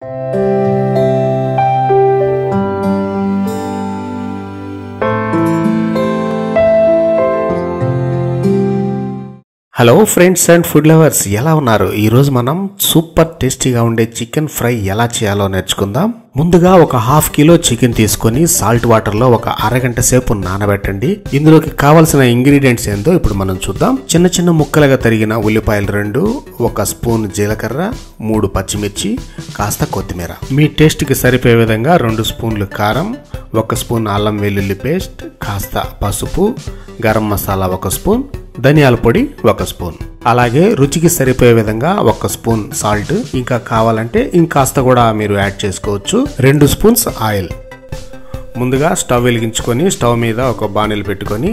Hello friends and food lovers, ఎలా ఉన్నారు? ఈరోజు మనం సూపర్ టేస్టీగా ఉండే చికెన్ ఫ్రై ఎలా చేయాలో నేర్చుకుందాం. ముందుగా ఒక హాఫ్ కిలో చికెన్ తీసుకొని సాల్ట్ వాటర్లో ఒక అరగంట సేపు నానబెట్టండి. ఇందులోకి కావాల్సిన ఇంగ్రీడియంట్స్ ఏందో ఇప్పుడు మనం చూద్దాం. చిన్న చిన్న ముక్కలుగా తరిగిన ఉల్లిపాయలు 2, 1 స్పూన్ జీలకర్ర, 3 పచ్చిమిర్చి, కాస్త కొత్తిమీర. మీ టేస్ట్కి సరిపోయే విధంగా 2 స్పూన్లు కారం, 1 స్పూన్ అల్లం వెల్లుల్లి పేస్ట్, కాస్త పసుపు, గరం మసాలా 1 స్పూన్, ధనియాల పొడి 1 స్పూన్, అలాగే రుచికి సరిపోయే విధంగా 1 స్పూన్ సాల్ట్, ఇంకా కావాలంటే ఇంకాస్త కూడా మీరు యాడ్ చేసుకోవచ్చు. 2 స్పూన్స్ ఆయిల్. ముందుగా స్టవ్ వెలిగించుకొని స్టవ్ మీద ఒక బాణీలు పెట్టుకొని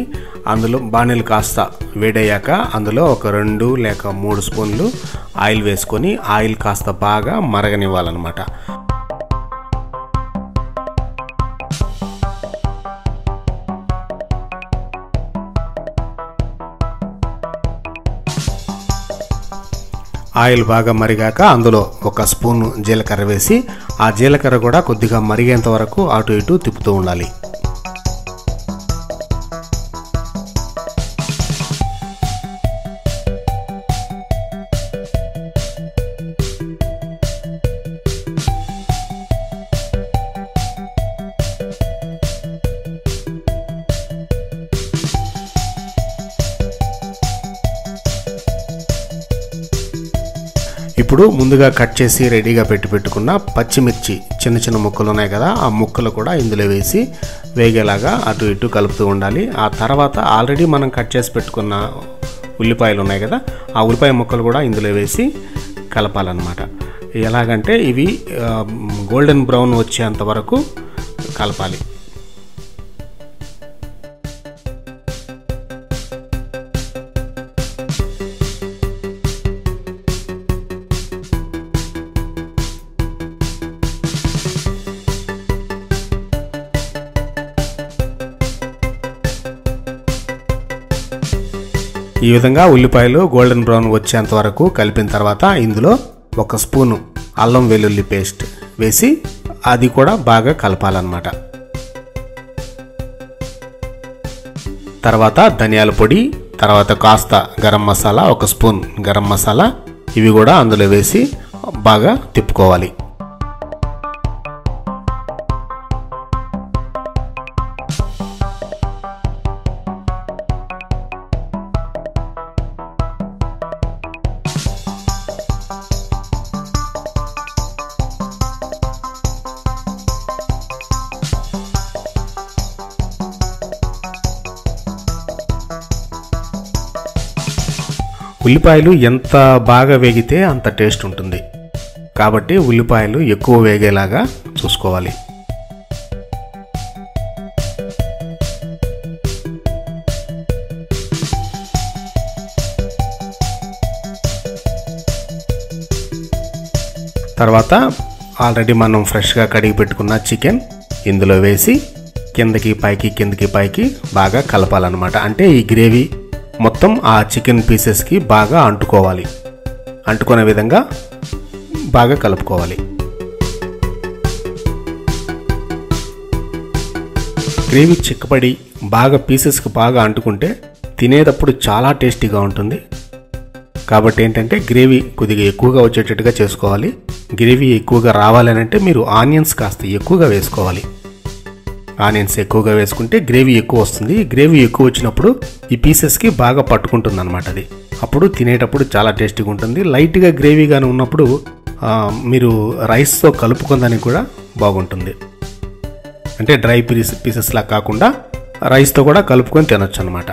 అందులో బాణీలు కాస్త వేడయ్యాక అందులో ఒక 2 లేక 3 స్పూన్లు ఆయిల్ వేసుకొని ఆయిల్ కాస్త బాగా మరగనివ్వాలన్నమాట. ఆయిల్ బాగా మరిగాక అందులో 1 స్పూన్ జీలకర్ర వేసి ఆ జీలకర్ర కూడా కొద్దిగా మరిగేంత వరకు అటు ఇటు తిప్పుతూ ఉండాలి. ఇప్పుడు ముందుగా కట్ చేసి రెడీగా పెట్టుకున్న పచ్చిమిర్చి చిన్న చిన్న ముక్కలు ఉన్నాయి కదా, ఆ ముక్కలు కూడా ఇందులో వేసి వేగేలాగా అటు ఇటు కలుపుతూ ఉండాలి. ఆ తర్వాత ఆల్రెడీ మనం కట్ చేసి పెట్టుకున్న ఉల్లిపాయలు ఉన్నాయి కదా, ఆ ఉల్లిపాయ ముక్కలు కూడా ఇందులో వేసి కలపాలన్నమాట. ఎలాగంటే ఇవి గోల్డెన్ బ్రౌన్ వచ్చేంత వరకు కలపాలి. ఈ విధంగా ఉల్లిపాయలు గోల్డెన్ బ్రౌన్ వచ్చేంత వరకు కలిపిన తర్వాత ఇందులో 1 స్పూను అల్లం వెల్లుల్లి పేస్ట్ వేసి అది కూడా బాగా కలపాలన్నమాట. తర్వాత ధనియాల పొడి, తర్వాత కాస్త గరం మసాలా 1 స్పూన్ గరం మసాలా, ఇవి కూడా అందులో వేసి బాగా తిప్పుకోవాలి. ఉల్లిపాయలు ఎంత బాగా వేగితే అంత టేస్ట్ ఉంటుంది, కాబట్టి ఉల్లిపాయలు ఎక్కువ వేగేలాగా చూసుకోవాలి. తర్వాత ఆల్రెడీ మనం ఫ్రెష్గా కడిగి పెట్టుకున్న చికెన్ ఇందులో వేసి కిందకి పైకి బాగా కలపాలన్నమాట. అంటే ఈ గ్రేవీ మొత్తం ఆ చికెన్ పీసెస్కి బాగా అంటుకోవాలి. అంటుకునే విధంగా బాగా కలుపుకోవాలి. గ్రేవీ చిక్కపడి బాగా పీసెస్కి బాగా అంటుకుంటే తినేటప్పుడు చాలా టేస్టీగా ఉంటుంది. కాబట్టి ఏంటంటే గ్రేవీ కొద్దిగా ఎక్కువగా వచ్చేటట్టుగా చేసుకోవాలి. గ్రేవీ ఎక్కువగా రావాలని అంటే మీరు ఆనియన్స్ కాస్త ఎక్కువగా వేసుకోవాలి. ఆనియన్స్ ఎక్కువగా వేసుకుంటే గ్రేవీ ఎక్కువ వస్తుంది. గ్రేవీ ఎక్కువ వచ్చినప్పుడు ఈ పీసెస్కి బాగా పట్టుకుంటుంది అన్నమాట. అది అప్పుడు తినేటప్పుడు చాలా టేస్టీగా ఉంటుంది. లైట్గా గ్రేవీగానే ఉన్నప్పుడు మీరు రైస్తో కలుపుకుందానికి కూడా బాగుంటుంది. అంటే డ్రై పీసెస్లా కాకుండా రైస్తో కూడా కలుపుకొని తినొచ్చు అన్నమాట.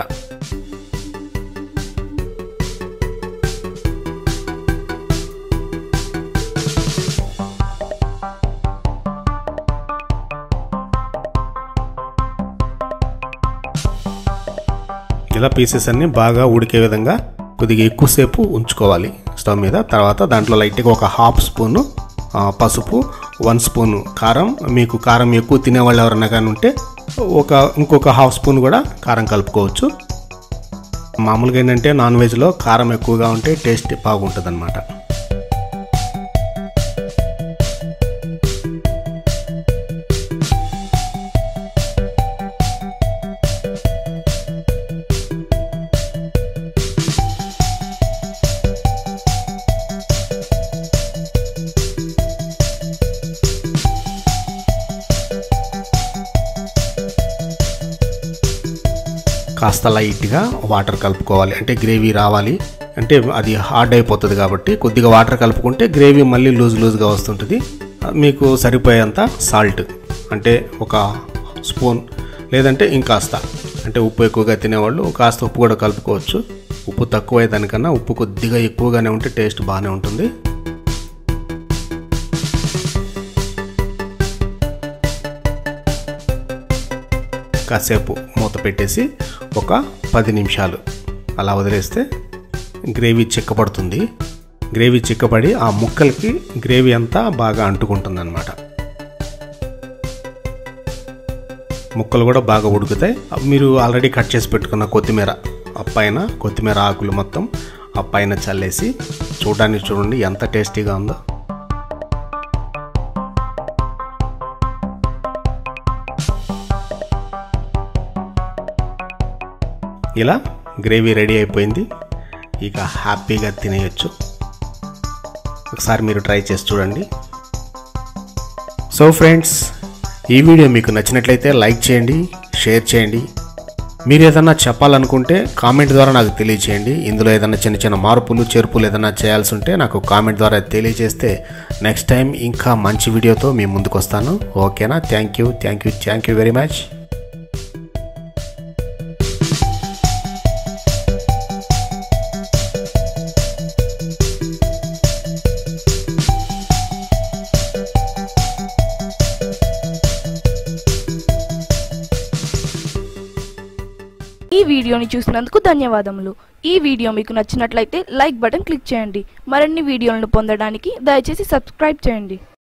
ఇలా పీసెస్ అన్ని బాగా ఉడికే విధంగా కొద్దిగా ఎక్కువసేపు ఉంచుకోవాలి స్టవ్ మీద. తర్వాత దాంట్లో లైట్గా ఒక హాఫ్ స్పూను పసుపు, 1 స్పూన్ కారం, మీకు కారం ఎక్కువ తినేవాళ్ళు ఎవరన్నా కానీ ఉంటే ఇంకొక హాఫ్ స్పూన్ కూడా కారం కలుపుకోవచ్చు. మామూలుగా ఏంటంటే నాన్ వెజ్లో కారం ఎక్కువగా ఉంటే టేస్ట్ బాగుంటుంది అన్నమాట. కాస్త లైట్గా వాటర్ కలుపుకోవాలి. అంటే గ్రేవీ రావాలి, అంటే అది హార్డ్ అయిపోతుంది కాబట్టి కొద్దిగా వాటర్ కలుపుకుంటే గ్రేవీ మళ్ళీ లూజ్గా వస్తుంటుంది. మీకు సరిపోయేంత సాల్ట్, అంటే ఒక స్పూన్ లేదంటే ఇంకాస్త, అంటే ఉప్పు ఎక్కువగా తినేవాళ్ళు కాస్త ఉప్పు కూడా కలుపుకోవచ్చు. ఉప్పు తక్కువ దానికన్నా ఉప్పు కొద్దిగా ఎక్కువగానే ఉంటే టేస్ట్ బాగానే ఉంటుంది. కాసేపు మూత పెట్టేసి ఒక 10 నిమిషాలు అలా వదిలేస్తే గ్రేవీ చిక్కపడుతుంది. గ్రేవీ చిక్కపడి ఆ ముక్కలకి గ్రేవీ అంతా బాగా అంటుకుంటుంది అన్నమాట. ముక్కలు కూడా బాగా ఉడుకుతాయి. మీరు ఆల్రెడీ కట్ చేసి పెట్టుకున్న కొత్తిమీర, పైన కొత్తిమీర ఆకులు మొత్తం ఆ పైన చల్లేసి చూడడానికి చూడండి ఎంత టేస్టీగా ఉందో. ఇలా గ్రేవీ రెడీ అయిపోయింది. ఇక హ్యాపీగా తినేయచ్చు. ఒకసారి మీరు ట్రై చేసి చూడండి. సో ఫ్రెండ్స్, ఈ వీడియో మీకు నచ్చినట్లయితే లైక్ చేయండి, షేర్ చేయండి. మీరు ఏదన్నా చెప్పాలనుకుంటే కామెంట్ ద్వారా నాకు తెలియచేయండి. ఇందులో ఏదైనా చిన్న మార్పులు చేర్పులు ఏదైనా చేయాల్సి ఉంటే నాకు కామెంట్ ద్వారా తెలియజేస్తే నెక్స్ట్ టైం ఇంకా మంచి వీడియోతో మీ ముందుకు వస్తాను. ఓకేనా? Thank you very much. ఈ వీడియోని చూసినందుకు ధన్యవాదములు. ఈ వీడియో మీకు నచ్చినట్లయితే లైక్ బటన్ క్లిక్ చేయండి. మరిన్ని వీడియోలను పొందడానికి దయచేసి సబ్స్క్రైబ్ చేయండి.